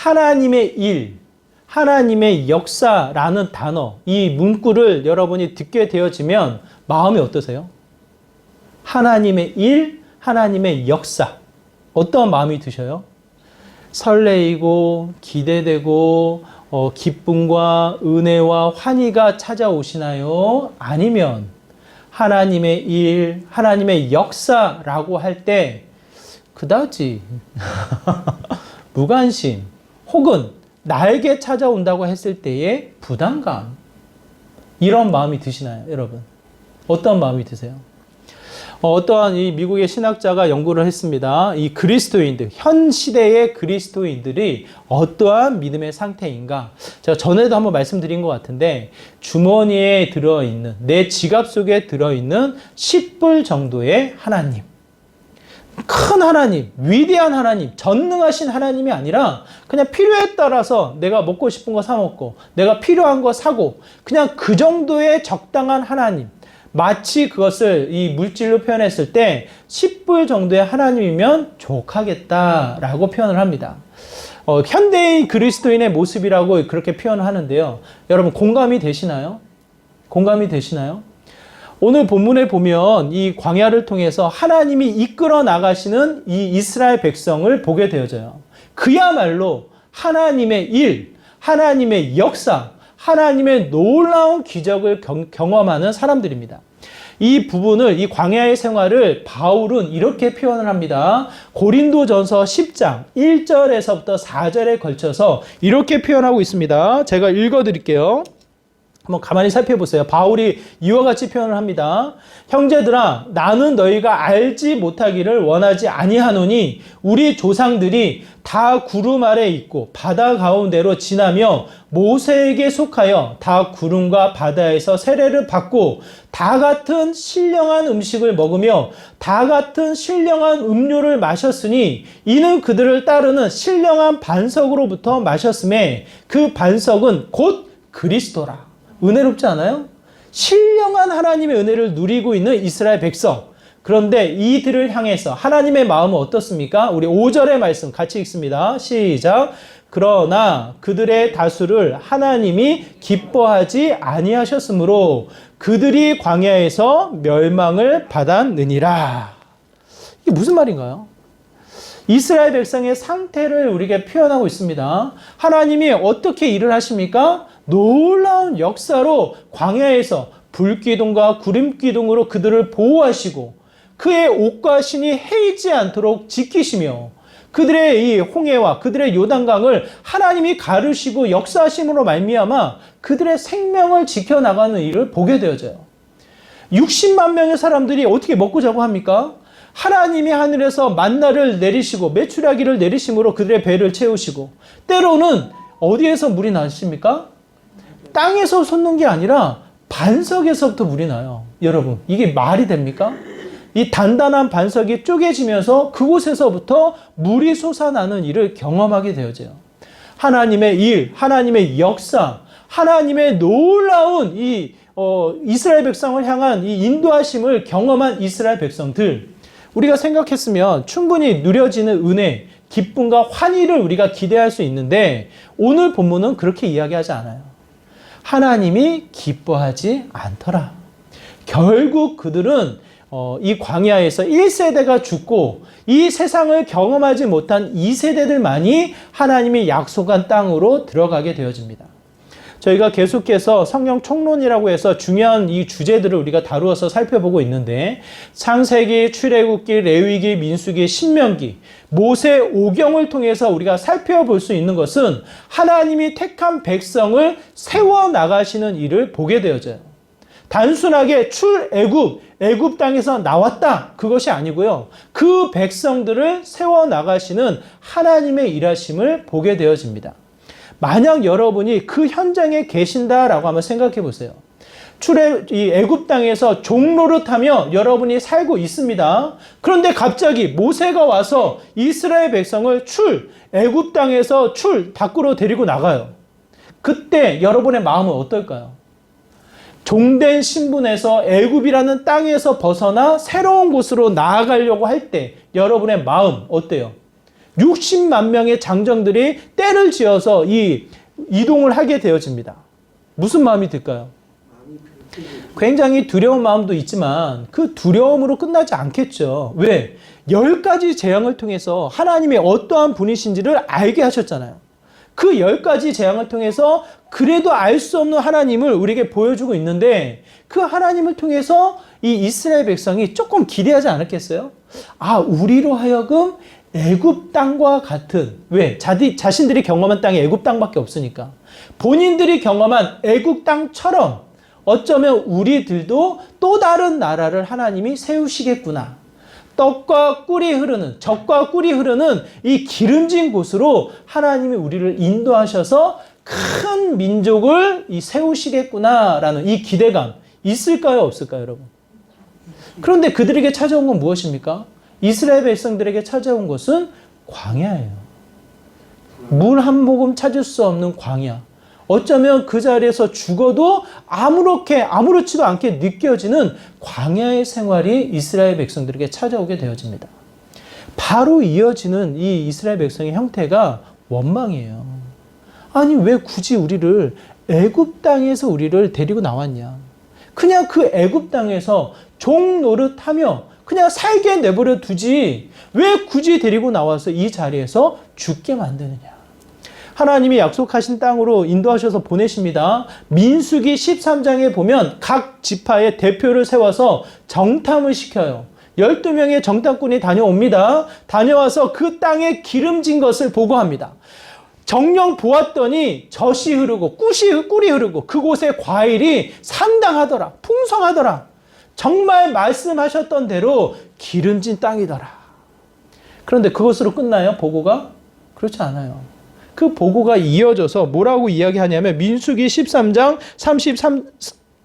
하나님의 일, 하나님의 역사라는 단어, 이 문구를 여러분이 듣게 되어지면 마음이 어떠세요? 하나님의 일, 하나님의 역사. 어떤 마음이 드셔요? 설레이고 기대되고 기쁨과 은혜와 환희가 찾아오시나요? 아니면 하나님의 일, 하나님의 역사라고 할 때 그다지 무관심 혹은 나에게 찾아온다고 했을 때의 부담감, 이런 마음이 드시나요, 여러분? 어떤 마음이 드세요? 어떠한 이 미국의 신학자가 연구를 했습니다. 이 그리스도인들, 현 시대의 그리스도인들이 어떠한 믿음의 상태인가? 제가 전에도 한번 말씀드린 것 같은데, 주머니에 들어있는, 내 지갑 속에 들어있는 10불 정도의 하나님, 큰 하나님, 위대한 하나님, 전능하신 하나님이 아니라 그냥 필요에 따라서 내가 먹고 싶은 거 사 먹고 내가 필요한 거 사고, 그냥 그 정도의 적당한 하나님, 마치 그것을 이 물질로 표현했을 때 10불 정도의 하나님이면 족하겠다라고 표현을 합니다. 현대인 그리스도인의 모습이라고 그렇게 표현을 하는데요. 여러분 공감이 되시나요? 공감이 되시나요? 오늘 본문에 보면 이 광야를 통해서 하나님이 이끌어 나가시는 이 이스라엘 백성을 보게 되어져요. 그야말로 하나님의 일, 하나님의 역사, 하나님의 놀라운 기적을 경험하는 사람들입니다. 이 부분을, 이 광야의 생활을 바울은 이렇게 표현을 합니다. 고린도전서 10장 1절에서부터 4절에 걸쳐서 이렇게 표현하고 있습니다. 제가 읽어드릴게요. 한번 가만히 살펴보세요. 바울이 이와 같이 표현을 합니다. 형제들아, 나는 너희가 알지 못하기를 원하지 아니하노니 우리 조상들이 다 구름 아래 있고 바다 가운데로 지나며 모세에게 속하여 다 구름과 바다에서 세례를 받고 다 같은 신령한 음식을 먹으며 다 같은 신령한 음료를 마셨으니 이는 그들을 따르는 신령한 반석으로부터 마셨음에 그 반석은 곧 그리스도라. 은혜롭지 않아요? 신령한 하나님의 은혜를 누리고 있는 이스라엘 백성. 그런데 이들을 향해서 하나님의 마음은 어떻습니까? 우리 5절의 말씀 같이 읽습니다. 시작. 그러나 그들의 다수를 하나님이 기뻐하지 아니하셨으므로 그들이 광야에서 멸망을 받았느니라. 이게 무슨 말인가요? 이스라엘 백성의 상태를 우리에게 표현하고 있습니다. 하나님이 어떻게 일을 하십니까? 놀라운 역사로 광야에서 불기둥과 구름기둥으로 그들을 보호하시고 그의 옷과 신이 해이지 않도록 지키시며 그들의 이 홍해와 그들의 요단강을 하나님이 가르시고 역사하심으로 말미암아 그들의 생명을 지켜나가는 일을 보게 되어져요. 60만 명의 사람들이 어떻게 먹고 자고 합니까? 하나님이 하늘에서 만나를 내리시고 메추라기를 내리심으로 그들의 배를 채우시고, 때로는 어디에서 물이 나십니까? 땅에서 솟는 게 아니라 반석에서부터 물이 나요. 여러분, 이게 말이 됩니까? 이 단단한 반석이 쪼개지면서 그곳에서부터 물이 솟아나는 일을 경험하게 되어져요. 하나님의 일, 하나님의 역사, 하나님의 놀라운 이스라엘 백성을 향한 이 인도하심을 경험한 이스라엘 백성들, 우리가 생각했으면 충분히 누려지는 은혜, 기쁨과 환희를 우리가 기대할 수 있는데 오늘 본문은 그렇게 이야기하지 않아요. 하나님이 기뻐하지 않더라. 결국 그들은 이 광야에서 1세대가 죽고 이 세상을 경험하지 못한 2세대들만이 하나님이 약속한 땅으로 들어가게 되어집니다. 저희가 계속해서 성경 총론이라고 해서 중요한 이 주제들을 우리가 다루어서 살펴보고 있는데, 창세기, 출애굽기, 레위기, 민수기, 신명기, 모세 오경을 통해서 우리가 살펴볼 수 있는 것은 하나님이 택한 백성을 세워나가시는 일을 보게 되어져요. 단순하게 애굽 땅에서 나왔다, 그것이 아니고요. 그 백성들을 세워나가시는 하나님의 일하심을 보게 되어집니다. 만약 여러분이 그 현장에 계신다라고 한번 생각해 보세요. 이 애굽 땅에서 종노릇하며 여러분이 살고 있습니다. 그런데 갑자기 모세가 와서 이스라엘 백성을 애굽 땅에서 밖으로 데리고 나가요. 그때 여러분의 마음은 어떨까요? 종된 신분에서 애굽이라는 땅에서 벗어나 새로운 곳으로 나아가려고 할 때 여러분의 마음 어때요? 60만 명의 장정들이 때를 지어서 이 이동을 하게 되어집니다. 무슨 마음이 들까요? 굉장히 두려운 마음도 있지만 그 두려움으로 끝나지 않겠죠. 왜? 10가지 재앙을 통해서 하나님이 어떠한 분이신지를 알게 하셨잖아요. 그 10가지 재앙을 통해서 그래도 알 수 없는 하나님을 우리에게 보여주고 있는데 그 하나님을 통해서 이 이스라엘 백성이 조금 기대하지 않았겠어요? 아, 우리로 하여금 애굽 땅과 같은, 왜? 자신들이 경험한 땅이 애굽 땅밖에 없으니까. 본인들이 경험한 애굽 땅처럼 어쩌면 우리들도 또 다른 나라를 하나님이 세우시겠구나. 젖과 꿀이 흐르는 이 기름진 곳으로 하나님이 우리를 인도하셔서 큰 민족을 세우시겠구나라는 이 기대감 있을까요, 없을까요, 여러분? 그런데 그들에게 찾아온 건 무엇입니까? 이스라엘 백성들에게 찾아온 것은 광야예요. 물 한 모금 찾을 수 없는 광야. 어쩌면 그 자리에서 죽어도 아무렇지도 않게 느껴지는 광야의 생활이 이스라엘 백성들에게 찾아오게 되어집니다. 바로 이어지는 이 이스라엘 백성의 형태가 원망이에요. 아니, 왜 굳이 우리를 애굽 땅에서 우리를 데리고 나왔냐? 그냥 그 애굽 땅에서 종 노릇하며 그냥 살게 내버려 두지 왜 굳이 데리고 나와서 이 자리에서 죽게 만드느냐? 하나님이 약속하신 땅으로 인도하셔서 보내십니다. 민수기 13장에 보면 각 지파의 대표를 세워서 정탐을 시켜요. 12명의 정탐꾼이 다녀옵니다. 다녀와서 그 땅에 기름진 것을 보고합니다. 정령 보았더니 젖이 흐르고 꿀이 흐르고 그곳에 과일이 상당하더라. 풍성하더라. 정말 말씀하셨던 대로 기름진 땅이더라. 그런데 그것으로 끝나요? 보고가? 그렇지 않아요. 그 보고가 이어져서 뭐라고 이야기하냐면 민수기 13장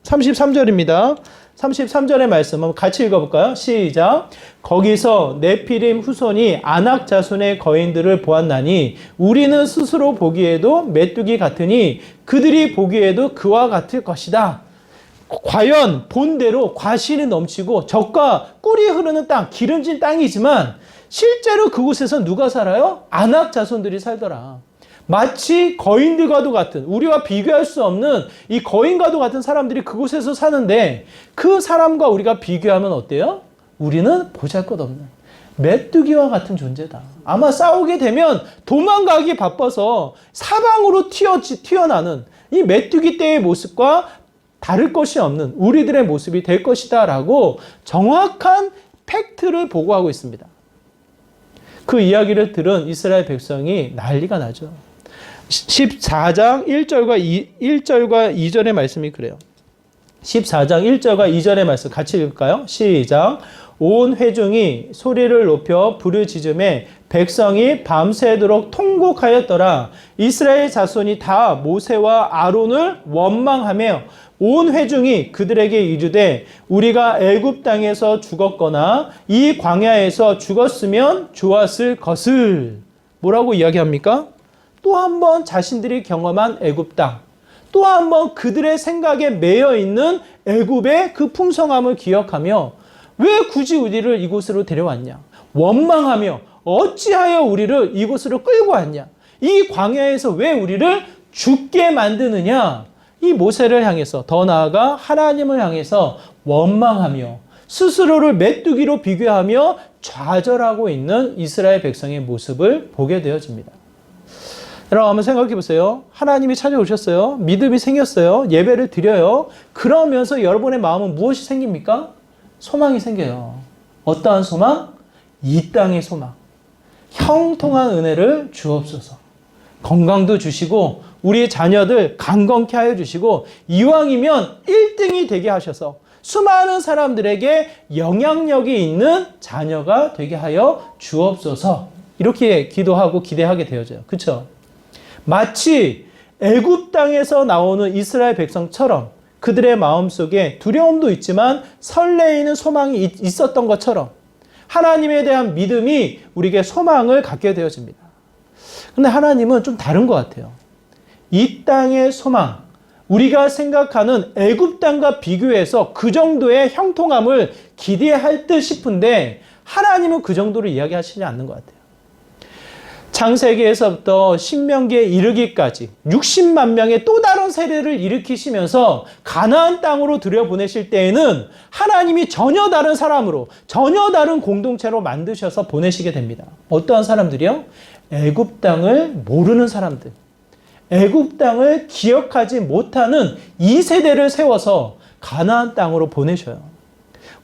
33절입니다. 33절의 말씀 한번 같이 읽어볼까요? 시작. 거기서 네피림 후손이 아낙 자손의 거인들을 보았나니 우리는 스스로 보기에도 메뚜기 같으니 그들이 보기에도 그와 같을 것이다. 과연 본대로 과실이 넘치고 젖과 꿀이 흐르는 땅, 기름진 땅이지만 실제로 그곳에서 누가 살아요? 아낙 자손들이 살더라. 마치 거인들과도 같은, 우리와 비교할 수 없는 이 거인과도 같은 사람들이 그곳에서 사는데 그 사람과 우리가 비교하면 어때요? 우리는 보잘것없는 메뚜기와 같은 존재다. 아마 싸우게 되면 도망가기 바빠서 사방으로 튀어나는 이 메뚜기 떼의 모습과 다를 것이 없는 우리들의 모습이 될 것이다 라고 정확한 팩트를 보고하고 있습니다. 그 이야기를 들은 이스라엘 백성이 난리가 나죠. 14장 1절과 2절의 말씀이 그래요. 14장 1절과 2절의 말씀 같이 읽을까요? 시작. 온 회중이 소리를 높여 부르짖음에 백성이 밤새도록 통곡하였더라. 이스라엘 자손이 다 모세와 아론을 원망하며 온 회중이 그들에게 이르되 우리가 애굽 땅에서 죽었거나 이 광야에서 죽었으면 좋았을 것을. 뭐라고 이야기합니까? 또 한 번 자신들이 경험한 애굽 땅, 또 한 번 그들의 생각에 매여 있는 애굽의 그 풍성함을 기억하며 왜 굳이 우리를 이곳으로 데려왔냐? 원망하며 어찌하여 우리를 이곳으로 끌고 왔냐? 이 광야에서 왜 우리를 죽게 만드느냐? 이 모세를 향해서, 더 나아가 하나님을 향해서 원망하며 스스로를 메뚜기로 비교하며 좌절하고 있는 이스라엘 백성의 모습을 보게 되어집니다. 여러분 한번 생각해 보세요. 하나님이 찾아오셨어요. 믿음이 생겼어요. 예배를 드려요. 그러면서 여러분의 마음은 무엇이 생깁니까? 소망이 생겨요. 어떠한 소망? 이 땅의 소망. 형통한 은혜를 주옵소서. 건강도 주시고 우리의 자녀들 강건케 하여 주시고 이왕이면 1등이 되게 하셔서 수많은 사람들에게 영향력이 있는 자녀가 되게 하여 주옵소서. 이렇게 기도하고 기대하게 되어져요. 그렇죠? 마치 애굽 땅에서 나오는 이스라엘 백성처럼 그들의 마음속에 두려움도 있지만 설레이는 소망이 있었던 것처럼 하나님에 대한 믿음이 우리에게 소망을 갖게 되어집니다. 근데 하나님은 좀 다른 것 같아요. 이 땅의 소망, 우리가 생각하는 애굽 땅과 비교해서 그 정도의 형통함을 기대할 듯 싶은데 하나님은 그 정도로 이야기하시지 않는 것 같아요. 창세기에서부터 신명기에 이르기까지 60만 명의 또 다른 세례를 일으키시면서 가나안 땅으로 들여보내실 때에는 하나님이 전혀 다른 사람으로, 전혀 다른 공동체로 만드셔서 보내시게 됩니다. 어떠한 사람들이요? 애굽 땅을 모르는 사람들, 애굽 땅을 기억하지 못하는 2세대를 세워서 가나안 땅으로 보내셔요.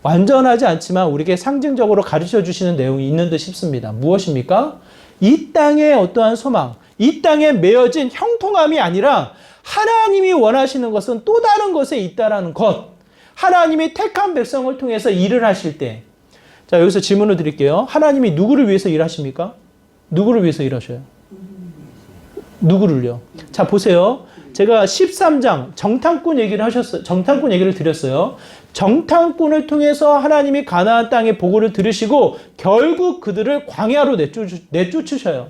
완전하지 않지만 우리에게 상징적으로 가르쳐 주시는 내용이 있는 듯 싶습니다. 무엇입니까? 이 땅의 어떠한 소망, 이 땅에 매어진 형통함이 아니라 하나님이 원하시는 것은 또 다른 것에 있다라는 것. 하나님이 택한 백성을 통해서 일을 하실 때, 자, 여기서 질문을 드릴게요. 하나님이 누구를 위해서 일하십니까? 누구를 위해서 일하셔요? 누구를요? 자, 보세요. 제가 13장 정탐꾼 얘기를 드렸어요. 정탐꾼을 통해서 하나님이 가나안 땅의 보고를 들으시고 결국 그들을 광야로 내쫓으셔요.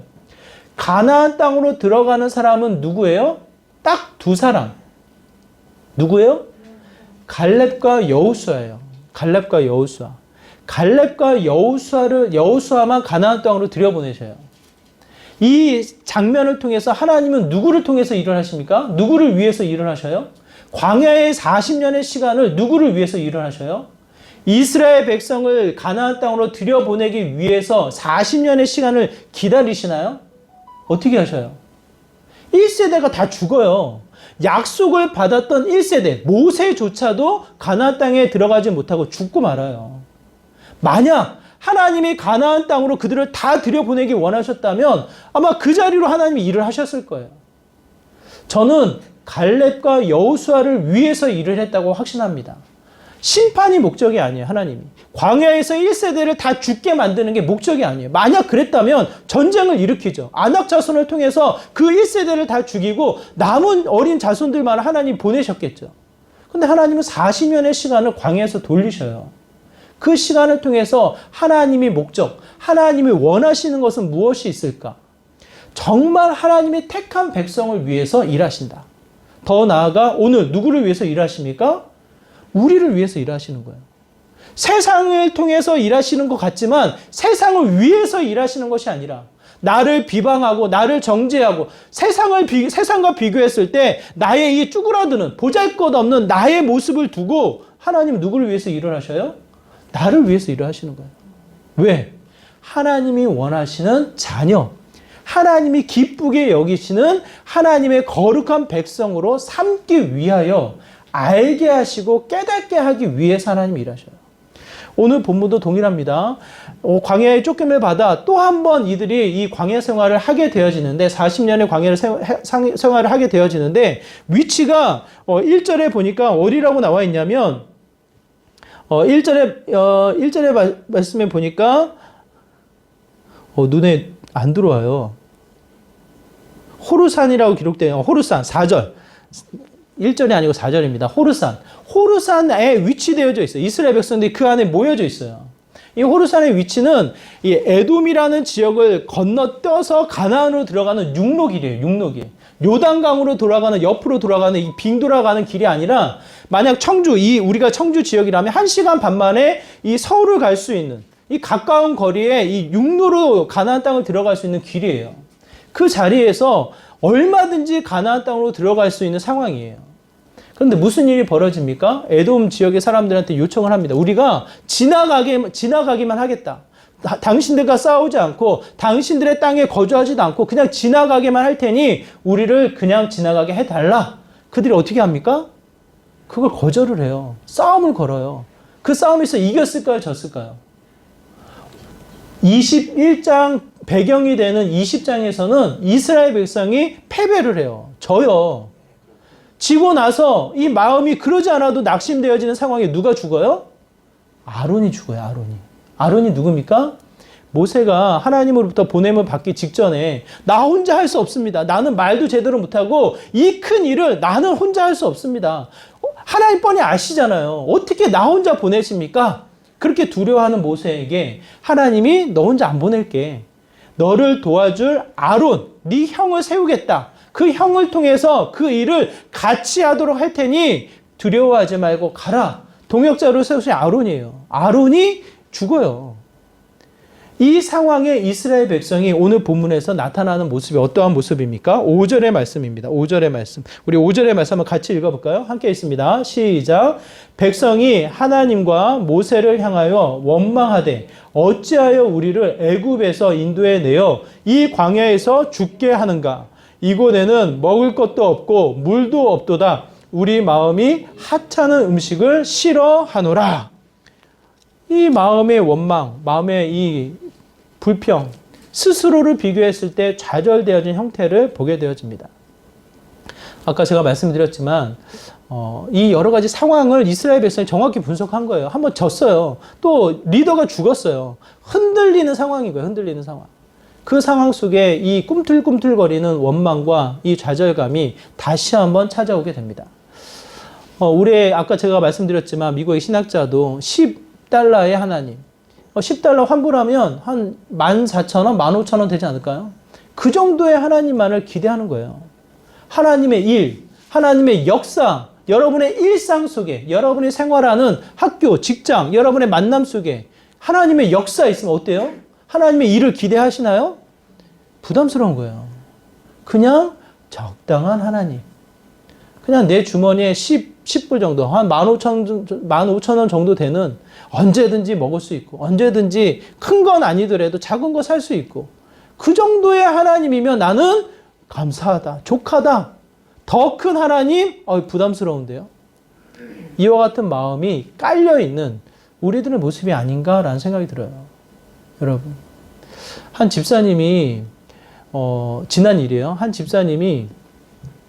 가나안 땅으로 들어가는 사람은 누구예요? 딱 두 사람. 누구예요? 갈렙과 여호수아예요. 갈렙과 여호수아. 갈렙과 여호수아만 가나안 땅으로 들여보내셔요. 이 장면을 통해서 하나님은 누구를 통해서 일을 하십니까? 누구를 위해서 일을 하셔요? 광야의 40년의 시간을 누구를 위해서 일을 하셔요? 이스라엘 백성을 가나안 땅으로 들여보내기 위해서 40년의 시간을 기다리시나요? 어떻게 하셔요? 1세대가 다 죽어요. 약속을 받았던 1세대, 모세조차도 가나안 땅에 들어가지 못하고 죽고 말아요. 만약 하나님이 가나안 땅으로 그들을 다 들여보내기 원하셨다면 아마 그 자리로 하나님이 일을 하셨을 거예요. 저는 갈렙과 여호수아를 위해서 일을 했다고 확신합니다. 심판이 목적이 아니에요, 하나님이. 광야에서 1세대를 다 죽게 만드는 게 목적이 아니에요. 만약 그랬다면 전쟁을 일으키죠. 아낙 자손을 통해서 그 1세대를 다 죽이고 남은 어린 자손들만 하나님 보내셨겠죠. 근데 하나님은 40년의 시간을 광야에서 돌리셔요. 그 시간을 통해서 하나님의 목적, 하나님이 원하시는 것은 무엇이 있을까? 정말 하나님이 택한 백성을 위해서 일하신다. 더 나아가 오늘 누구를 위해서 일하십니까? 우리를 위해서 일하시는 거예요. 세상을 통해서 일하시는 것 같지만 세상을 위해서 일하시는 것이 아니라 나를 비방하고 나를 정죄하고 세상과 비교했을 때 나의 이 쭈그라드는 보잘것없는 나의 모습을 두고 하나님 누구를 위해서 일을 하셔요? 나를 위해서 일을 하시는 거예요. 왜? 하나님이 원하시는 자녀, 하나님이 기쁘게 여기시는 하나님의 거룩한 백성으로 삼기 위하여 알게 하시고 깨닫게 하기 위해서 하나님이 일하셔요. 오늘 본문도 동일합니다. 광야의 쫓김을 받아 또 한 번 이들이 이 광야 생활을 하게 되어지는데 40년의 광야 생활을 하게 되어지는데 위치가 1절에 보니까 어디라고 나와 있냐면 1절에 말씀에 보니까 눈에 안 들어와요. 호르산이라고 기록되어 호르산 4절. 1절이 아니고 4절입니다. 호르산에 위치되어져 있어요. 이스라엘 백성들이 그 안에 모여져 있어요. 이 호르산의 위치는 이 에돔이라는 지역을 건너뛰어서 가나안으로 들어가는 육로길이에요. 육로길. 요단강으로 돌아가는 옆으로 돌아가는 이 빙 돌아가는 길이 아니라 만약 우리가 청주 지역이라면 1시간 반 만에 이 서울을 갈 수 있는 이 가까운 거리에 이 육로로 가나안 땅을 들어갈 수 있는 길이에요. 그 자리에서 얼마든지 가나안 땅으로 들어갈 수 있는 상황이에요. 그런데 무슨 일이 벌어집니까? 에돔 지역의 사람들한테 요청을 합니다. 우리가 지나가기만 하겠다. 당신들과 싸우지 않고 당신들의 땅에 거주하지도 않고 그냥 지나가게만 할 테니 우리를 그냥 지나가게 해달라. 그들이 어떻게 합니까? 그걸 거절을 해요. 싸움을 걸어요. 그 싸움에서 이겼을까요? 졌을까요? 21장 배경이 되는 20장에서는 이스라엘 백성이 패배를 해요. 져요. 지고 나서 이 마음이 그러지 않아도 낙심되어지는 상황에 누가 죽어요? 아론이 죽어요. 아론이 누굽니까? 모세가 하나님으로부터 보냄을 받기 직전에 나 혼자 할 수 없습니다. 나는 말도 제대로 못하고 이 큰 일을 나는 혼자 할 수 없습니다. 하나님 뻔히 아시잖아요. 어떻게 나 혼자 보내십니까? 그렇게 두려워하는 모세에게 하나님이 너 혼자 안 보낼게. 너를 도와줄 아론, 네 형을 세우겠다. 그 형을 통해서 그 일을 같이 하도록 할 테니 두려워하지 말고 가라. 동역자로 세우신 아론이에요. 아론이 죽어요. 이 상황에 이스라엘 백성이 오늘 본문에서 나타나는 모습이 어떠한 모습입니까? 5절의 말씀입니다. 5절의 말씀. 우리 5절의 말씀 한번 같이 읽어볼까요? 함께 있습니다. 시작. 백성이 하나님과 모세를 향하여 원망하되 어찌하여 우리를 애굽에서 인도해 내어 이 광야에서 죽게 하는가? 이곳에는 먹을 것도 없고 물도 없도다. 우리 마음이 하찮은 음식을 싫어하노라. 이 마음의 원망, 마음의 이 불평, 스스로를 비교했을 때 좌절되어진 형태를 보게 되어집니다. 아까 제가 말씀드렸지만 이 여러 가지 상황을 이스라엘 백성이 정확히 분석한 거예요. 한번 졌어요. 또 리더가 죽었어요. 흔들리는 상황인 거예요. 흔들리는 상황. 그 상황 속에 이 꿈틀꿈틀거리는 원망과 이 좌절감이 다시 한번 찾아오게 됩니다. 우리 아까 제가 말씀드렸지만 미국의 신학자도 10달러의 하나님, 10달러 환불하면 한 14,000원, 15,000원 되지 않을까요? 그 정도의 하나님만을 기대하는 거예요. 하나님의 일, 하나님의 역사, 여러분의 일상 속에, 여러분이 생활하는 학교, 직장, 여러분의 만남 속에 하나님의 역사 있으면 어때요? 하나님의 일을 기대하시나요? 부담스러운 거예요. 그냥 적당한 하나님. 그냥 내 주머니에 10불 정도, 한 15,000원 정도 되는 언제든지 먹을 수 있고, 언제든지 큰 건 아니더라도 작은 거 살 수 있고, 그 정도의 하나님이면 나는 감사하다, 족하다. 더 큰 하나님? 부담스러운데요. 이와 같은 마음이 깔려있는 우리들의 모습이 아닌가라는 생각이 들어요. 여러분. 한 집사님이, 지난 일이에요. 한 집사님이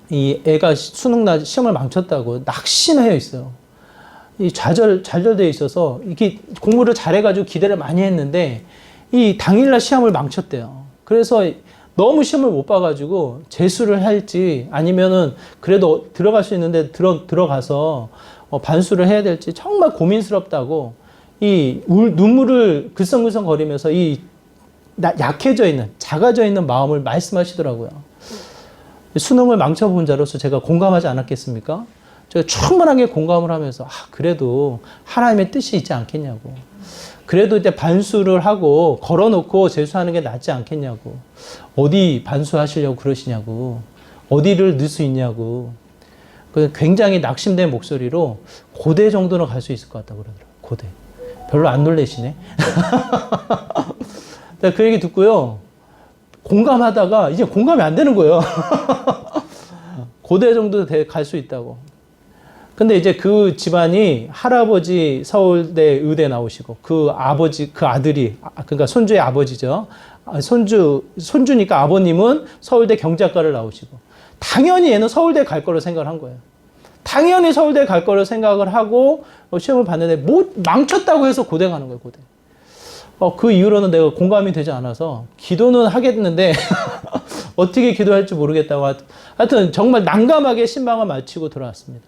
이 애가 수능 시험을 망쳤다고 낙심해 있어요. 이 좌절되어 있어서 이렇게 공부를 잘해가지고 기대를 많이 했는데 이 당일날 시험을 망쳤대요. 그래서 너무 시험을 못 봐가지고 재수를 할지 아니면은 그래도 들어갈 수 있는데 들어가서 반수를 해야 될지 정말 고민스럽다고 이 눈물을 글썽글썽 거리면서 이 약해져 있는, 작아져 있는 마음을 말씀하시더라고요. 수능을 망쳐본 자로서 제가 공감하지 않았겠습니까? 제가 충분하게 공감을 하면서 그래도 하나님의 뜻이 있지 않겠냐고. 그래도 이제 반수를 하고 걸어놓고 재수하는 게 낫지 않겠냐고. 어디 반수하시려고 그러시냐고. 어디를 넣을 수 있냐고. 굉장히 낙심된 목소리로 고대 정도는 갈 수 있을 것 같다고 그러더라고요. 고대. 별로 안 놀래시네. 그 얘기 듣고요. 공감하다가 이제 공감이 안 되는 거예요. 고대 정도 갈 수 있다고. 근데 이제 그 집안이 할아버지 서울대 의대 나오시고 그 아들이, 그러니까 손주의 아버지죠. 손주니까 아버님은 서울대 경제학과를 나오시고 당연히 얘는 서울대 갈 거로 생각을 한 거예요. 당연히 서울대 갈 거로 생각을 하고 시험을 봤는데 망쳤다고 해서 고대 가는 거예요, 고대. 그 이후로는 내가 공감이 되지 않아서 기도는 하겠는데 어떻게 기도할지 모르겠다고 하여튼 정말 난감하게 신방을 마치고 돌아왔습니다.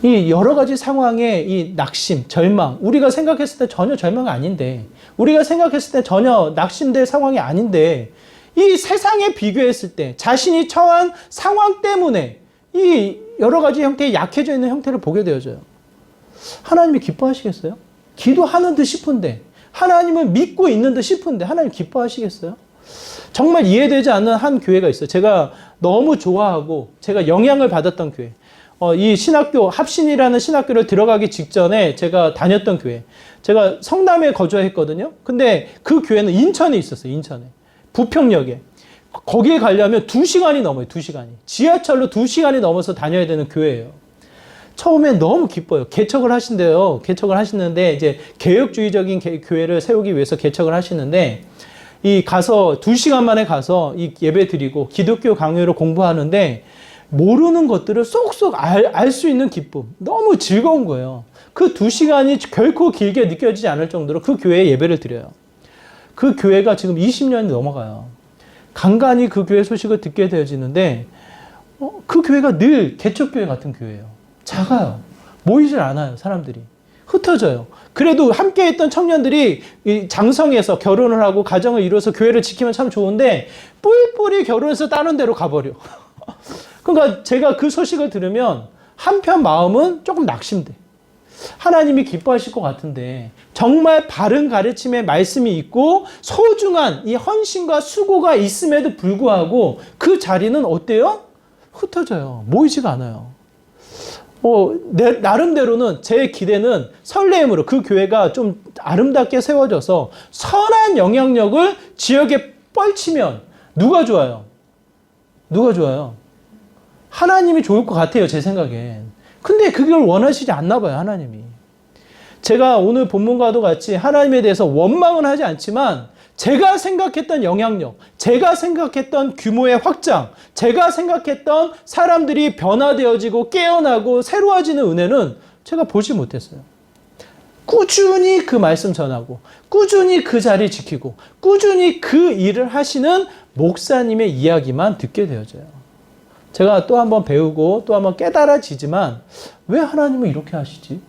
이 여러 가지 상황의 이 낙심, 절망, 우리가 생각했을 때 전혀 절망이 아닌데, 우리가 생각했을 때 전혀 낙심될 상황이 아닌데, 이 세상에 비교했을 때 자신이 처한 상황 때문에 이 여러 가지 형태의 약해져 있는 형태를 보게 되어져요. 하나님이 기뻐하시겠어요? 기도하는 듯 싶은데, 하나님을 믿고 있는 듯 싶은데 하나님 기뻐하시겠어요? 정말 이해되지 않는 한 교회가 있어요. 제가 너무 좋아하고 제가 영향을 받았던 교회. 이 신학교, 합신이라는 신학교를 들어가기 직전에 제가 다녔던 교회. 제가 성남에 거주했거든요. 근데 그 교회는 인천에 있었어요. 인천에. 부평역에. 거기에 가려면 2시간이 넘어요. 2시간이. 지하철로 2시간이 넘어서 다녀야 되는 교회예요. 처음엔 너무 기뻐요. 개척을 하신대요. 개척을 하시는데 이제 개혁주의적인 교회를 세우기 위해서 개척을 하시는데 가서 2시간 만에 가서 이 예배 드리고 기독교 강요를 공부하는데 모르는 것들을 쏙쏙 알 수 있는 기쁨. 너무 즐거운 거예요. 그 2시간이 결코 길게 느껴지지 않을 정도로 그 교회에 예배를 드려요. 그 교회가 지금 20년이 넘어가요. 간간히 그 교회 소식을 듣게 되어지는데 그 교회가 늘 개척교회 같은 교회예요. 작아요. 모이질 않아요. 사람들이. 흩어져요. 그래도 함께 했던 청년들이 장성해서 결혼을 하고 가정을 이루어서 교회를 지키면 참 좋은데 뿔뿔이 결혼해서 다른 데로 가버려. 그러니까 제가 그 소식을 들으면 한편 마음은 조금 낙심돼. 하나님이 기뻐하실 것 같은데 정말 바른 가르침의 말씀이 있고 소중한 이 헌신과 수고가 있음에도 불구하고 그 자리는 어때요? 흩어져요. 모이지가 않아요. 나름대로는 제 기대는 설레임으로 그 교회가 좀 아름답게 세워져서 선한 영향력을 지역에 뻘치면 누가 좋아요? 누가 좋아요? 하나님이 좋을 것 같아요, 제 생각엔. 근데 그걸 원하시지 않나 봐요, 하나님이. 제가 오늘 본문과도 같이 하나님에 대해서 원망은 하지 않지만 제가 생각했던 영향력, 제가 생각했던 규모의 확장, 제가 생각했던 사람들이 변화되어지고 깨어나고 새로워지는 은혜는 제가 보지 못했어요. 꾸준히 그 말씀 전하고 꾸준히 그 자리 지키고 꾸준히 그 일을 하시는 목사님의 이야기만 듣게 되어져요. 제가 또 한번 배우고 또 한번 깨달아지지만 왜 하나님은 이렇게 하시지?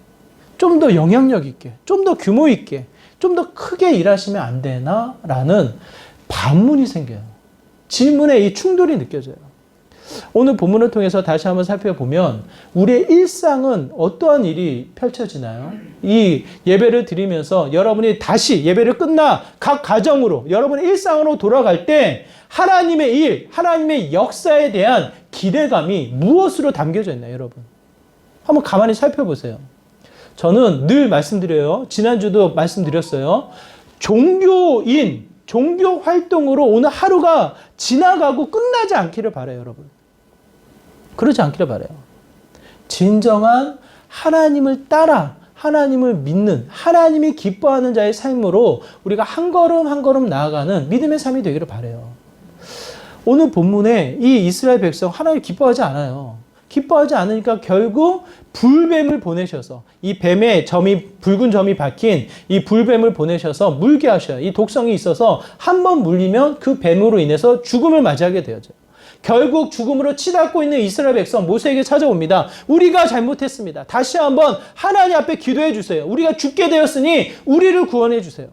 좀 더 영향력 있게, 좀 더 규모 있게, 좀 더 크게 일하시면 안 되나? 라는 반문이 생겨요. 질문에 이 충돌이 느껴져요. 오늘 본문을 통해서 다시 한번 살펴보면 우리의 일상은 어떠한 일이 펼쳐지나요? 이 예배를 드리면서 여러분이 다시 예배를 끝나 각 가정으로 여러분의 일상으로 돌아갈 때 하나님의 일, 하나님의 역사에 대한 기대감이 무엇으로 담겨져 있나요, 여러분? 한번 가만히 살펴보세요. 저는 늘 말씀드려요. 지난주도 말씀드렸어요. 종교인, 종교 활동으로 오늘 하루가 지나가고 끝나지 않기를 바라요, 여러분. 그러지 않기를 바라요. 진정한 하나님을 따라 하나님을 믿는 하나님이 기뻐하는 자의 삶으로 우리가 한 걸음 한 걸음 나아가는 믿음의 삶이 되기를 바라요. 오늘 본문에 이 이스라엘 백성 하나님 기뻐하지 않아요. 기뻐하지 않으니까 결국 불뱀을 보내셔서 이 뱀의 붉은 점이 박힌 이 불뱀을 보내셔서 물게 하셔요. 이 독성이 있어서 한번 물리면 그 뱀으로 인해서 죽음을 맞이하게 되어져요. 결국 죽음으로 치닫고 있는 이스라엘 백성 모세에게 찾아옵니다. 우리가 잘못했습니다. 다시 한번 하나님 앞에 기도해 주세요. 우리가 죽게 되었으니 우리를 구원해 주세요.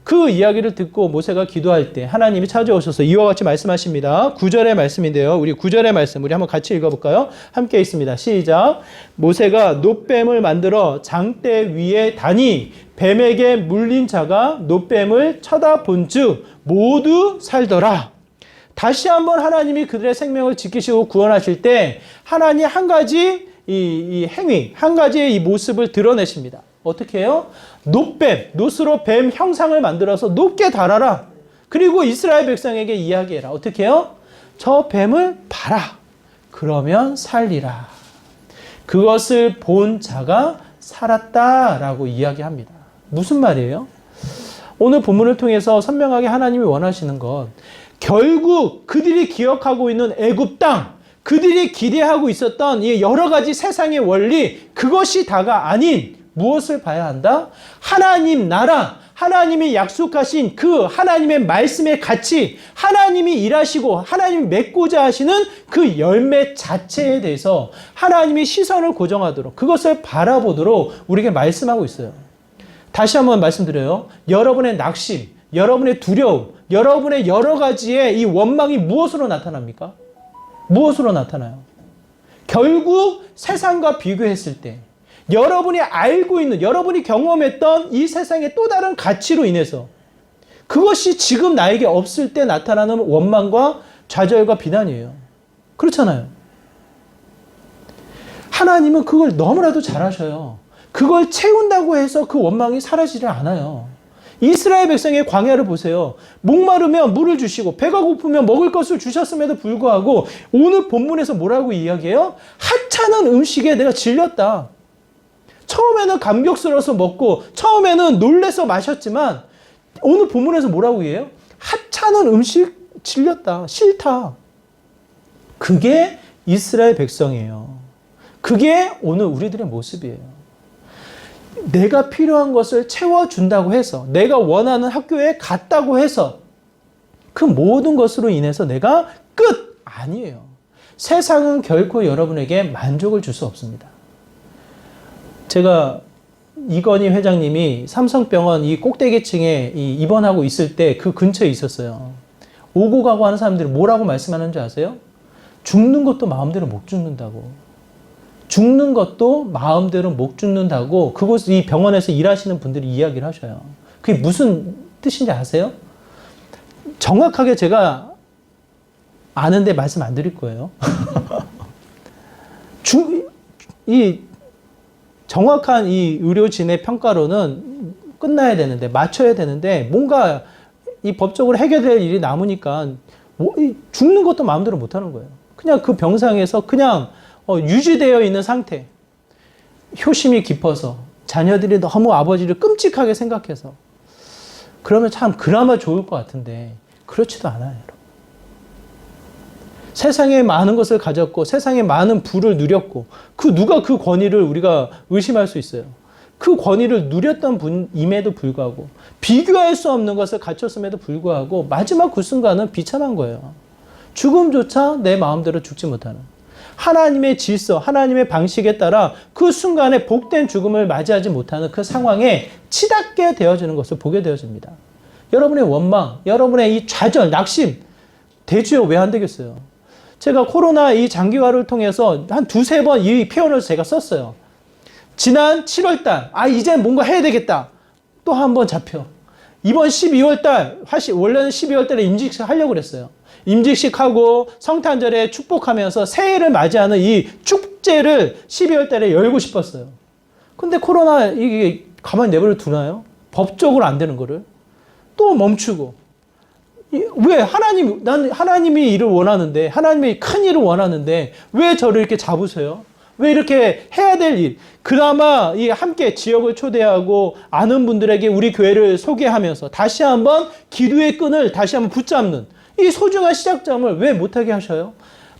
그 이야기를 듣고 모세가 기도할 때 하나님이 찾아오셔서 이와 같이 말씀하십니다. 9절의 말씀인데요. 우리 9절의 말씀 우리 한번 같이 읽어볼까요? 함께 있습니다. 시작. 모세가 놋뱀을 만들어 장대 위에 다니 뱀에게 물린 자가 놋뱀을 쳐다본 즉 모두 살더라. 다시 한번 하나님이 그들의 생명을 지키시고 구원하실 때 하나님 한 가지 이 행위, 한 가지의 이 모습을 드러내십니다. 어떻게 해요? 놋뱀, 놋으로 뱀 형상을 만들어서 높게 달아라. 그리고 이스라엘 백성에게 이야기해라. 어떻게 해요? 저 뱀을 봐라. 그러면 살리라. 그것을 본 자가 살았다라고 이야기합니다. 무슨 말이에요? 오늘 본문을 통해서 선명하게 하나님이 원하시는 것, 결국 그들이 기억하고 있는 애굽 땅, 그들이 기대하고 있었던 이 여러 가지 세상의 원리, 그것이 다가 아닌 무엇을 봐야 한다? 하나님 나라, 하나님이 약속하신 그 하나님의 말씀의 가치, 하나님이 일하시고 하나님이 맺고자 하시는 그 열매 자체에 대해서 하나님이 시선을 고정하도록, 그것을 바라보도록 우리에게 말씀하고 있어요. 다시 한번 말씀드려요. 여러분의 낙심, 여러분의 두려움, 여러분의 여러 가지의 이 원망이 무엇으로 나타납니까? 무엇으로 나타나요? 결국 세상과 비교했을 때 여러분이 알고 있는, 여러분이 경험했던 이 세상의 또 다른 가치로 인해서 그것이 지금 나에게 없을 때 나타나는 원망과 좌절과 비난이에요. 그렇잖아요. 하나님은 그걸 너무나도 잘하셔요. 그걸 채운다고 해서 그 원망이 사라지지 않아요. 이스라엘 백성의 광야를 보세요. 목마르면 물을 주시고 배가 고프면 먹을 것을 주셨음에도 불구하고 오늘 본문에서 뭐라고 이야기해요? 하찮은 음식에 내가 질렸다. 처음에는 감격스러워서 먹고 처음에는 놀래서 마셨지만 오늘 본문에서 뭐라고 해요? 하찮은 음식 질렸다. 싫다. 그게 이스라엘 백성이에요. 그게 오늘 우리들의 모습이에요. 내가 필요한 것을 채워준다고 해서, 내가 원하는 학교에 갔다고 해서 그 모든 것으로 인해서 내가 끝! 아니에요. 세상은 결코 여러분에게 만족을 줄 수 없습니다. 제가 이건희 회장님이 삼성병원 이 꼭대기층에 입원하고 있을 때 그 근처에 있었어요. 오고 가고 하는 사람들이 뭐라고 말씀하는지 아세요? 죽는 것도 마음대로 못 죽는다고. 죽는 것도 마음대로 못 죽는다고 이 병원에서 일하시는 분들이 이야기를 하셔요. 그게 무슨 뜻인지 아세요? 정확하게 제가 아는데 말씀 안 드릴 거예요. 정확한 이 의료진의 평가로는 끝나야 되는데, 맞춰야 되는데, 뭔가 이 법적으로 해결될 일이 남으니까 죽는 것도 마음대로 못 하는 거예요. 그냥 그 병상에서 그냥 유지되어 있는 상태. 효심이 깊어서 자녀들이 너무 아버지를 끔찍하게 생각해서 그러면 참 그나마 좋을 것 같은데 그렇지도 않아요. 여러분. 세상에 많은 것을 가졌고 세상에 많은 부를 누렸고 누가 그 권위를 우리가 의심할 수 있어요. 그 권위를 누렸던 분임에도 불구하고 비교할 수 없는 것을 갖췄음에도 불구하고 마지막 그 순간은 비참한 거예요. 죽음조차 내 마음대로 죽지 못하는 하나님의 질서, 하나님의 방식에 따라 그 순간에 복된 죽음을 맞이하지 못하는 그 상황에 치닫게 되어지는 것을 보게 되어집니다. 여러분의 원망, 여러분의 이 좌절, 낙심 되지요? 왜 안 되겠어요? 제가 코로나 이 장기화를 통해서 한 두세 번 이 표현을 제가 썼어요. 지난 7월달, 이제 뭔가 해야 되겠다. 또 한 번 잡혀. 이번 12월달, 원래는 12월달에 임직식 하려고 그랬어요. 임직식하고 성탄절에 축복하면서 새해를 맞이하는 이 축제를 12월달에 열고 싶었어요. 근데 코로나 이게 가만히 내버려 두나요? 법적으로 안 되는 거를. 또 멈추고. 왜? 난 하나님이 일을 원하는데, 하나님이 큰 일을 원하는데, 왜 저를 이렇게 잡으세요? 왜 이렇게 해야 될 일? 그나마 함께 지역을 초대하고 아는 분들에게 우리 교회를 소개하면서 다시 한번 기도의 끈을 다시 한번 붙잡는 이 소중한 시작점을 왜 못하게 하셔요?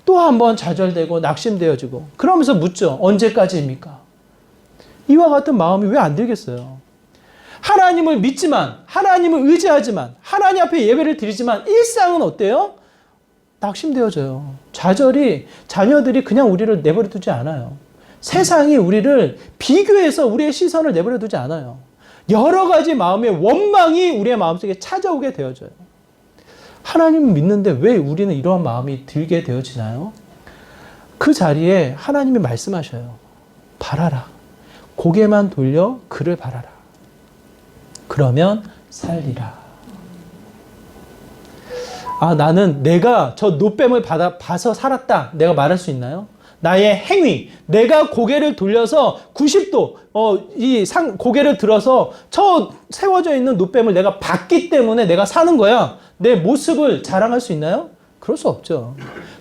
또 한번 좌절되고 낙심되어지고 그러면서 묻죠. 언제까지입니까? 이와 같은 마음이 왜 안 들겠어요? 하나님을 믿지만, 하나님을 의지하지만, 하나님 앞에 예배를 드리지만 일상은 어때요? 낙심되어져요. 자녀들이 그냥 우리를 내버려 두지 않아요. 세상이 우리를 비교해서 우리의 시선을 내버려 두지 않아요. 여러 가지 마음의 원망이 우리의 마음속에 찾아오게 되어져요. 하나님을 믿는데 왜 우리는 이러한 마음이 들게 되어지나요? 그 자리에 하나님이 말씀하셔요. 바라라. 고개만 돌려 그를 바라라. 그러면 살리라. 나는 내가 저 노뱀을 봐서 살았다. 내가 말할 수 있나요? 나의 행위, 내가 고개를 돌려서 90도, 고개를 들어서 저 세워져 있는 노뱀을 내가 봤기 때문에 내가 사는 거야. 내 모습을 자랑할 수 있나요? 그럴 수 없죠.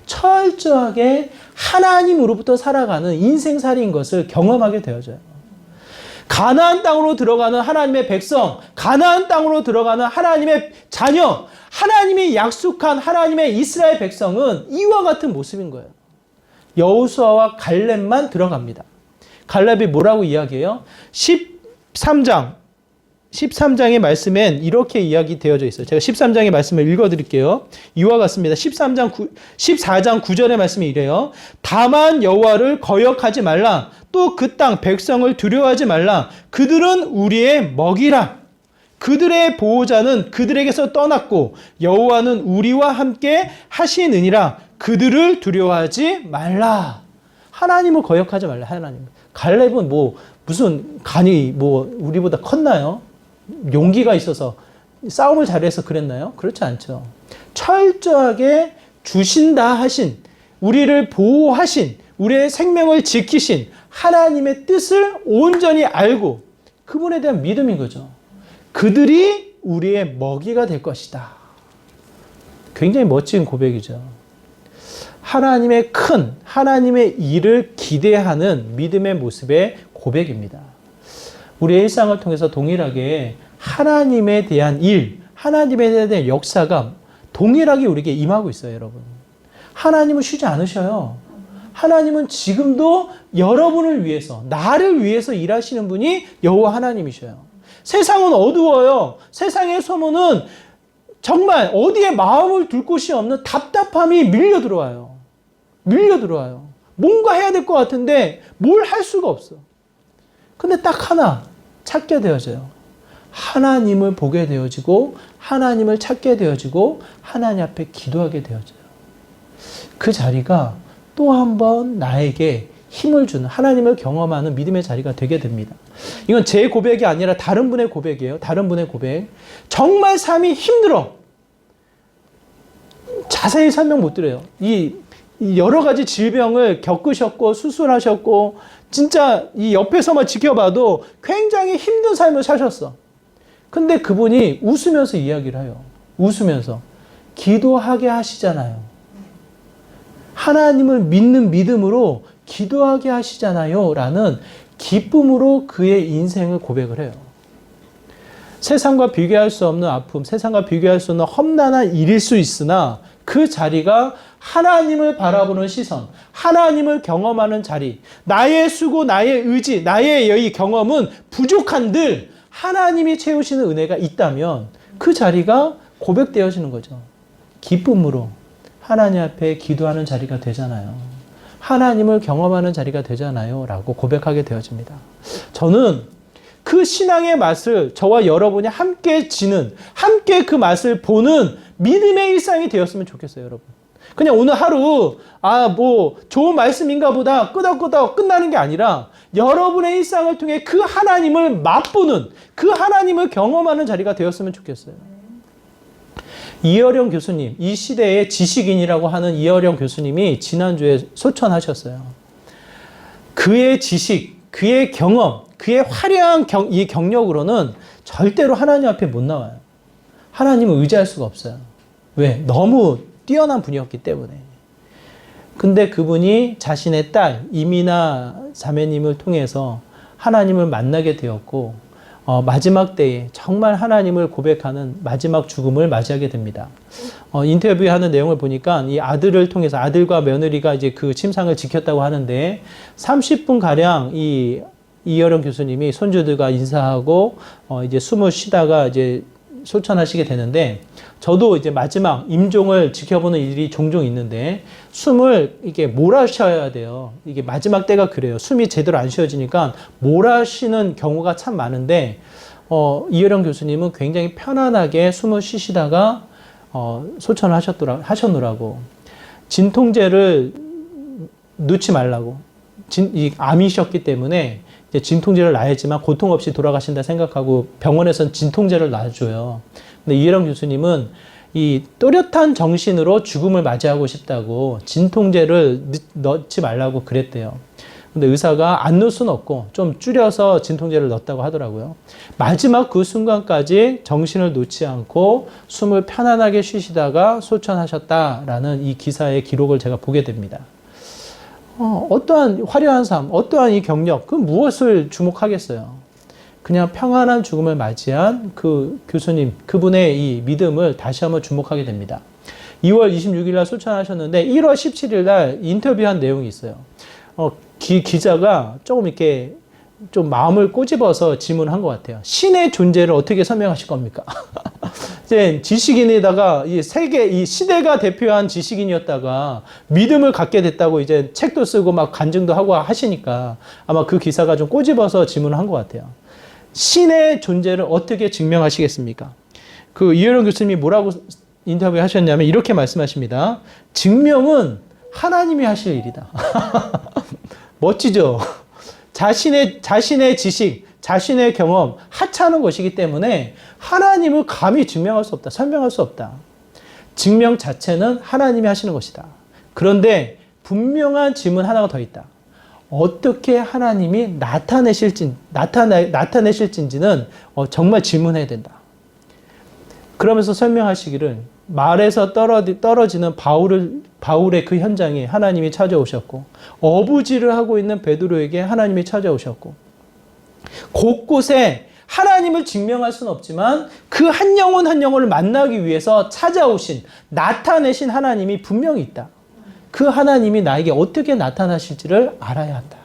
철저하게 하나님으로부터 살아가는 인생살이인 것을 경험하게 되어져요. 가나안 땅으로 들어가는 하나님의 백성, 가나안 땅으로 들어가는 하나님의 자녀, 하나님이 약속한 하나님의 이스라엘 백성은 이와 같은 모습인 거예요. 여호수아와 갈렙만 들어갑니다. 갈렙이 뭐라고 이야기해요? 13장의 말씀엔 이렇게 이야기되어져 있어요. 제가 13장의 말씀을 읽어드릴게요. 이와 같습니다. 14장 9절의 말씀이 이래요. 다만 여호와를 거역하지 말라. 또 그 땅 백성을 두려워하지 말라. 그들은 우리의 먹이라. 그들의 보호자는 그들에게서 떠났고 여호와는 우리와 함께 하시느니라. 그들을 두려워하지 말라. 하나님을 거역하지 말라. 하나님. 갈렙은 무슨 간이 우리보다 컸나요? 용기가 있어서 싸움을 잘해서 그랬나요? 그렇지 않죠. 철저하게 주신다 하신, 우리를 보호하신, 우리의 생명을 지키신 하나님의 뜻을 온전히 알고 그분에 대한 믿음인 거죠. 그들이 우리의 먹이가 될 것이다. 굉장히 멋진 고백이죠. 하나님의 일을 기대하는 믿음의 모습의 고백입니다. 우리의 일상을 통해서 동일하게 하나님에 대한 일, 하나님에 대한 역사가 동일하게 우리에게 임하고 있어요, 여러분. 하나님은 쉬지 않으셔요. 하나님은 지금도 여러분을 위해서, 나를 위해서 일하시는 분이 여호와 하나님이셔요. 세상은 어두워요. 세상의 소문은 정말 어디에 마음을 둘 곳이 없는 답답함이 밀려 들어와요. 뭔가 해야 될 것 같은데 뭘 할 수가 없어. 근데 딱 하나 찾게 되어져요. 하나님을 보게 되어지고 하나님을 찾게 되어지고 하나님 앞에 기도하게 되어져요. 그 자리가 또 한 번 나에게 힘을 주는, 하나님을 경험하는 믿음의 자리가 되게 됩니다. 이건 제 고백이 아니라 다른 분의 고백이에요. 다른 분의 고백. 정말 삶이 힘들어. 자세히 설명 못 드려요. 이 여러 가지 질병을 겪으셨고 수술하셨고 진짜 이 옆에서만 지켜봐도 굉장히 힘든 삶을 사셨어. 근데 그분이 웃으면서 이야기를 해요. 웃으면서 기도하게 하시잖아요. 하나님을 믿는 믿음으로 기도하게 하시잖아요. 라는 기쁨으로 그의 인생을 고백을 해요. 세상과 비교할 수 없는 아픔, 세상과 비교할 수 없는 험난한 일일 수 있으나 그 자리가 하나님을 바라보는 시선, 하나님을 경험하는 자리, 나의 수고, 나의 의지, 나의 이 경험은 부족한들 하나님이 채우시는 은혜가 있다면 그 자리가 고백되어지는 거죠. 기쁨으로 하나님 앞에 기도하는 자리가 되잖아요. 하나님을 경험하는 자리가 되잖아요. 라고 고백하게 되어집니다. 저는 그 신앙의 맛을 저와 여러분이 함께 지는, 함께 그 맛을 보는 믿음의 일상이 되었으면 좋겠어요, 여러분. 그냥 오늘 하루, 좋은 말씀인가 보다 끄덕끄덕 끝나는 게 아니라 여러분의 일상을 통해 그 하나님을 맛보는, 그 하나님을 경험하는 자리가 되었으면 좋겠어요. 이어령 교수님, 이 시대의 지식인이라고 하는 이어령 교수님이 지난주에 소천하셨어요. 그의 지식, 그의 경험, 그의 화려한 이 경력으로는 절대로 하나님 앞에 못 나와요. 하나님을 의지할 수가 없어요. 왜? 너무 뛰어난 분이었기 때문에. 근데 그분이 자신의 딸 이미나 자매님을 통해서 하나님을 만나게 되었고 마지막 때에 정말 하나님을 고백하는 마지막 죽음을 맞이하게 됩니다. 인터뷰하는 내용을 보니까 이 아들을 통해서 아들과 며느리가 이제 그 침상을 지켰다고 하는데 30분 가량 이여령 교수님이 손주들과 인사하고 이제 숨을 쉬다가 이제 소천하시게 되는데 저도 이제 마지막 임종을 지켜보는 일이 종종 있는데 숨을 이게 몰아쉬어야 돼요. 이게 마지막 때가 그래요. 숨이 제대로 안 쉬어지니까 몰아쉬는 경우가 참 많은데 이여령 교수님은 굉장히 편안하게 숨을 쉬시다가 소천을 하셨노라고. 진통제를 넣지 말라고. 암이셨기 때문에 이제 진통제를 놔야지만 고통 없이 돌아가신다 생각하고 병원에서는 진통제를 놔줘요. 근데 이해령 교수님은 이 또렷한 정신으로 죽음을 맞이하고 싶다고 진통제를 넣지 말라고 그랬대요. 근데 의사가 안 넣을 수는 없고 좀 줄여서 진통제를 넣었다고 하더라고요. 마지막 그 순간까지 정신을 놓지 않고 숨을 편안하게 쉬시다가 소천하셨다라는 이 기사의 기록을 제가 보게 됩니다. 어떠한 화려한 삶, 어떠한 이 경력, 그 무엇을 주목하겠어요? 그냥 평안한 죽음을 맞이한 그 교수님, 그분의 이 믿음을 다시 한번 주목하게 됩니다. 2월 26일 날 소천하셨는데 1월 17일 날 인터뷰한 내용이 있어요. 기자가 조금 이렇게 좀 마음을 꼬집어서 질문한 것 같아요. 신의 존재를 어떻게 설명하실 겁니까? 이제 지식인에다가 이 시대가 대표한 지식인이었다가 믿음을 갖게 됐다고 이제 책도 쓰고 막 간증도 하고 하시니까 아마 그 기사가 좀 꼬집어서 질문을 한 것 같아요. 신의 존재를 어떻게 증명하시겠습니까? 그 이여령 교수님이 뭐라고 인터뷰 하셨냐면 이렇게 말씀하십니다. 증명은 하나님이 하실 일이다. 멋지죠? 자신의 지식, 자신의 경험, 하찮은 것이기 때문에 하나님을 감히 증명할 수 없다. 설명할 수 없다. 증명 자체는 하나님이 하시는 것이다. 그런데 분명한 질문 하나가 더 있다. 어떻게 하나님이 나타내실진지는 정말 질문해야 된다. 그러면서 설명하시기를 말에서 떨어지는 바울의 그 현장에 하나님이 찾아오셨고 어부지를 하고 있는 베드로에게 하나님이 찾아오셨고 곳곳에 하나님을 증명할 수는 없지만 그 한 영혼 한 영혼을 만나기 위해서 찾아오신 나타내신 하나님이 분명히 있다. 그 하나님이 나에게 어떻게 나타나실지를 알아야 한다.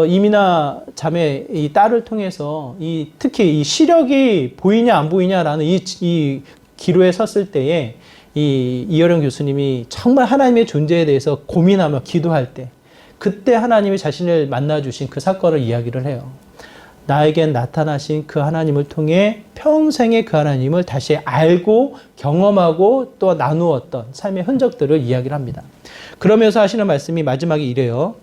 이미나 자매 이 딸을 통해서 특히 이 시력이 보이냐 안 보이냐라는 이 기로에 섰을 때에 이여령 교수님이 정말 하나님의 존재에 대해서 고민하며 기도할 때 그때 하나님이 자신을 만나주신 그 사건을 이야기를 해요. 나에겐 나타나신 그 하나님을 통해 평생의 그 하나님을 다시 알고 경험하고 또 나누었던 삶의 흔적들을 이야기를 합니다. 그러면서 하시는 말씀이 마지막에 이래요.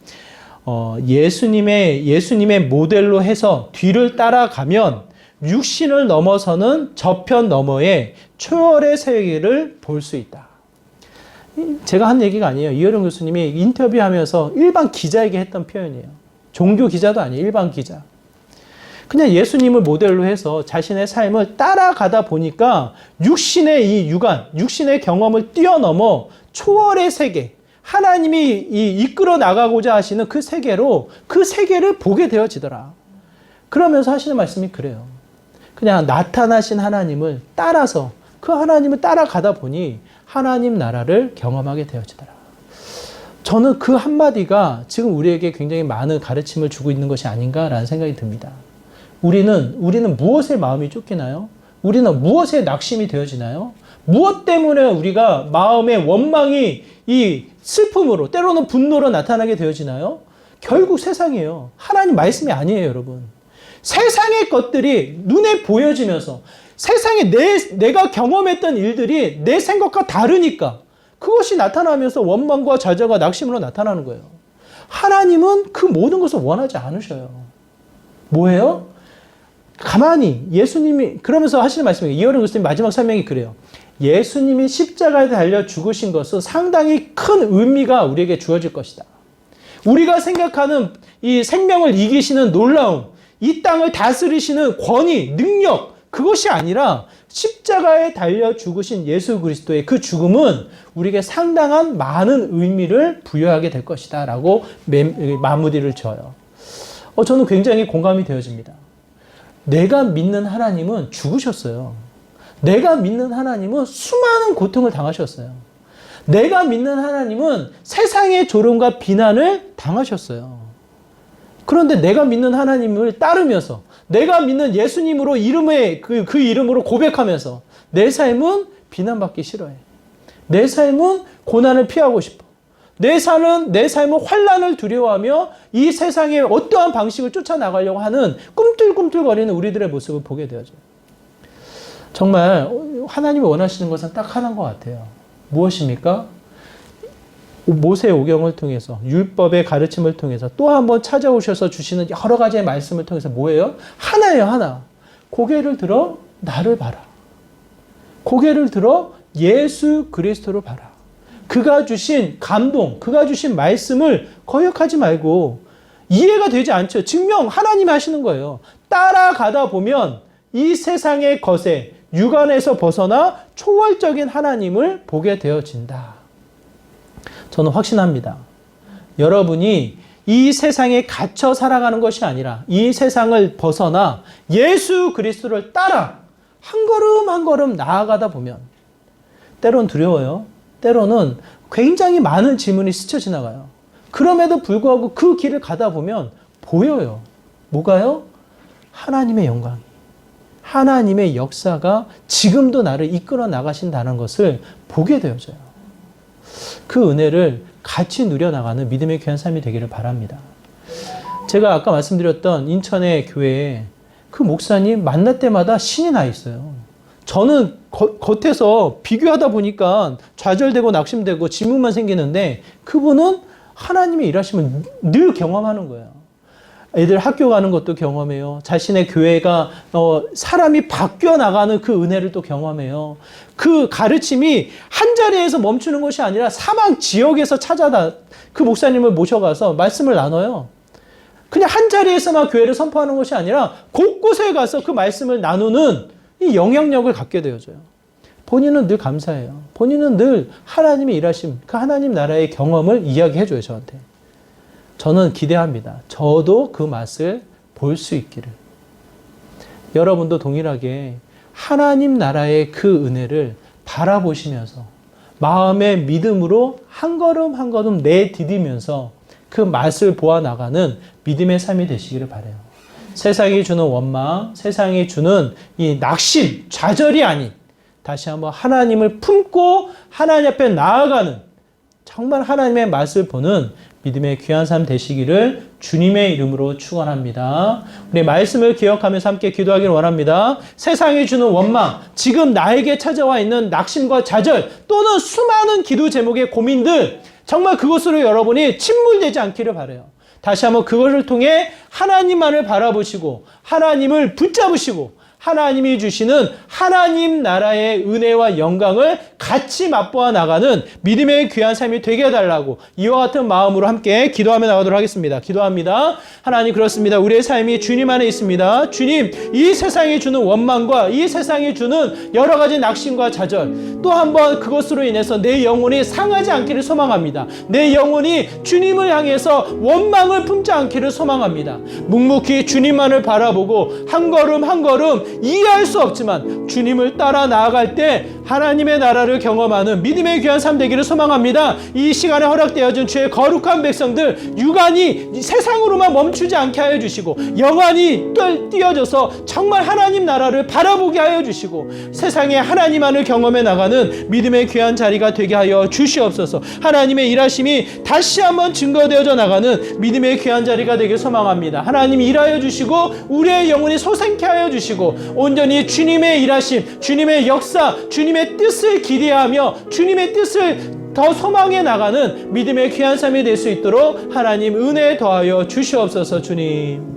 예수님의 모델로 해서 뒤를 따라가면 육신을 넘어서는 저편 너머의 초월의 세계를 볼 수 있다. 제가 한 얘기가 아니에요. 이어령 교수님이 인터뷰하면서 일반 기자에게 했던 표현이에요. 종교 기자도 아니에요. 일반 기자. 그냥 예수님을 모델로 해서 자신의 삶을 따라가다 보니까 육신의 이 육안, 육신의 경험을 뛰어넘어 초월의 세계, 하나님이 이끌어 나가고자 하시는 그 세계로 그 세계를 보게 되어지더라. 그러면서 하시는 말씀이 그래요. 그냥 나타나신 하나님을 따라서 그 하나님을 따라가다 보니 하나님 나라를 경험하게 되어지더라. 저는 그 한마디가 지금 우리에게 굉장히 많은 가르침을 주고 있는 것이 아닌가라는 생각이 듭니다. 우리는 무엇에 마음이 쫓기나요? 우리는 무엇에 낙심이 되어지나요? 무엇 때문에 우리가 마음의 원망이 이 슬픔으로 때로는 분노로 나타나게 되어지나요? 결국 세상이에요. 하나님 말씀이 아니에요, 여러분. 세상의 것들이 눈에 보여지면서 세상에 내가 경험했던 일들이 내 생각과 다르니까 그것이 나타나면서 원망과 좌절과 낙심으로 나타나는 거예요. 하나님은 그 모든 것을 원하지 않으셔요. 뭐예요? 가만히 예수님이 그러면서 하시는 말씀이에요. 이어령 교수님 마지막 설명이 그래요. 예수님이 십자가에 달려 죽으신 것은 상당히 큰 의미가 우리에게 주어질 것이다. 우리가 생각하는 이 생명을 이기시는 놀라움, 이 땅을 다스리시는 권위, 능력, 그것이 아니라 십자가에 달려 죽으신 예수 그리스도의 그 죽음은 우리에게 상당한 많은 의미를 부여하게 될 것이다 라고 마무리를 지어요. 저는 굉장히 공감이 되어집니다. 내가 믿는 하나님은 죽으셨어요. 내가 믿는 하나님은 수많은 고통을 당하셨어요. 내가 믿는 하나님은 세상의 조롱과 비난을 당하셨어요. 그런데 내가 믿는 하나님을 따르면서 내가 믿는 예수님으로 그 이름으로 고백하면서 내 삶은 비난받기 싫어해. 내 삶은 고난을 피하고 싶어. 내 삶은 환난을 두려워하며 이 세상의 어떠한 방식을 쫓아나가려고 하는 꿈틀꿈틀거리는 우리들의 모습을 보게 되어져요. 정말 하나님이 원하시는 것은 딱 하나인 것 같아요. 무엇입니까? 모세 오경을 통해서 율법의 가르침을 통해서 또 한 번 찾아오셔서 주시는 여러 가지의 말씀을 통해서 뭐예요? 하나예요, 하나. 고개를 들어 나를 봐라. 고개를 들어 예수 그리스도를 봐라. 그가 주신 감동, 그가 주신 말씀을 거역하지 말고 이해가 되지 않죠. 증명 하나님이 하시는 거예요. 따라가다 보면 이 세상의 것에 육안에서 벗어나 초월적인 하나님을 보게 되어진다. 저는 확신합니다. 여러분이 이 세상에 갇혀 살아가는 것이 아니라 이 세상을 벗어나 예수 그리스도를 따라 한 걸음 한 걸음 나아가다 보면 때로는 두려워요. 때로는 굉장히 많은 질문이 스쳐 지나가요. 그럼에도 불구하고 그 길을 가다 보면 보여요. 뭐가요? 하나님의 영광이. 하나님의 역사가 지금도 나를 이끌어 나가신다는 것을 보게 되어져요. 그 은혜를 같이 누려나가는 믿음의 귀한 삶이 되기를 바랍니다. 제가 아까 말씀드렸던 인천의 교회에 그 목사님 만날 때마다 신이 나 있어요. 저는 겉에서 비교하다 보니까 좌절되고 낙심되고 질문만 생기는데 그분은 하나님의 일하심을 늘 경험하는 거예요. 애들 학교 가는 것도 경험해요. 자신의 교회가 사람이 바뀌어 나가는 그 은혜를 또 경험해요. 그 가르침이 한 자리에서 멈추는 것이 아니라 사방 지역에서 찾아다 그 목사님을 모셔가서 말씀을 나눠요. 그냥 한 자리에서만 교회를 선포하는 것이 아니라 곳곳에 가서 그 말씀을 나누는 이 영향력을 갖게 되어져요. 본인은 늘 감사해요. 본인은 늘 하나님의 일하심, 그 하나님 나라의 경험을 이야기해줘요, 저한테. 저는 기대합니다. 저도 그 맛을 볼 수 있기를. 여러분도 동일하게 하나님 나라의 그 은혜를 바라보시면서 마음의 믿음으로 한 걸음 한 걸음 내디디면서 그 맛을 보아나가는 믿음의 삶이 되시기를 바라요. 세상이 주는 원망, 세상이 주는 이 낙심, 좌절이 아닌 다시 한번 하나님을 품고 하나님 앞에 나아가는 정말 하나님의 맛을 보는 믿음의 귀한 삶 되시기를 주님의 이름으로 축원합니다. 우리 말씀을 기억하면서 함께 기도하기를 원합니다. 세상이 주는 원망, 지금 나에게 찾아와 있는 낙심과 좌절 또는 수많은 기도 제목의 고민들, 정말 그것으로 여러분이 침몰되지 않기를 바라요. 다시 한번 그것을 통해 하나님만을 바라보시고 하나님을 붙잡으시고 하나님이 주시는 하나님 나라의 은혜와 영광을 같이 맛보아 나가는 믿음의 귀한 삶이 되게 해달라고 이와 같은 마음으로 함께 기도하며 나가도록 하겠습니다. 기도합니다. 하나님, 그렇습니다. 우리의 삶이 주님 안에 있습니다. 주님, 이 세상이 주는 원망과 이 세상이 주는 여러 가지 낙심과 좌절, 또 한번 그것으로 인해서 내 영혼이 상하지 않기를 소망합니다. 내 영혼이 주님을 향해서 원망을 품지 않기를 소망합니다. 묵묵히 주님만을 바라보고 한 걸음 한 걸음 이해할 수 없지만 주님을 따라 나아갈 때 하나님의 나라를 경험하는 믿음의 귀한 삶 되기를 소망합니다. 이 시간에 허락되어진 주의 거룩한 백성들, 육안이 세상으로만 멈추지 않게 하여 주시고 영안이 띄어져서 정말 하나님 나라를 바라보게 하여 주시고 세상에 하나님만을 경험해 나가는 믿음의 귀한 자리가 되게 하여 주시옵소서. 하나님의 일하심이 다시 한번 증거되어져 나가는 믿음의 귀한 자리가 되길 소망합니다. 하나님 일하여 주시고 우리의 영혼이 솟게 하여 주시고 온전히 주님의 일하심, 주님의 역사, 주님의 뜻을 기대하며 주님의 뜻을 더 소망해 나가는 믿음의 귀한 삶이 될 수 있도록 하나님 은혜 더하여 주시옵소서. 주님.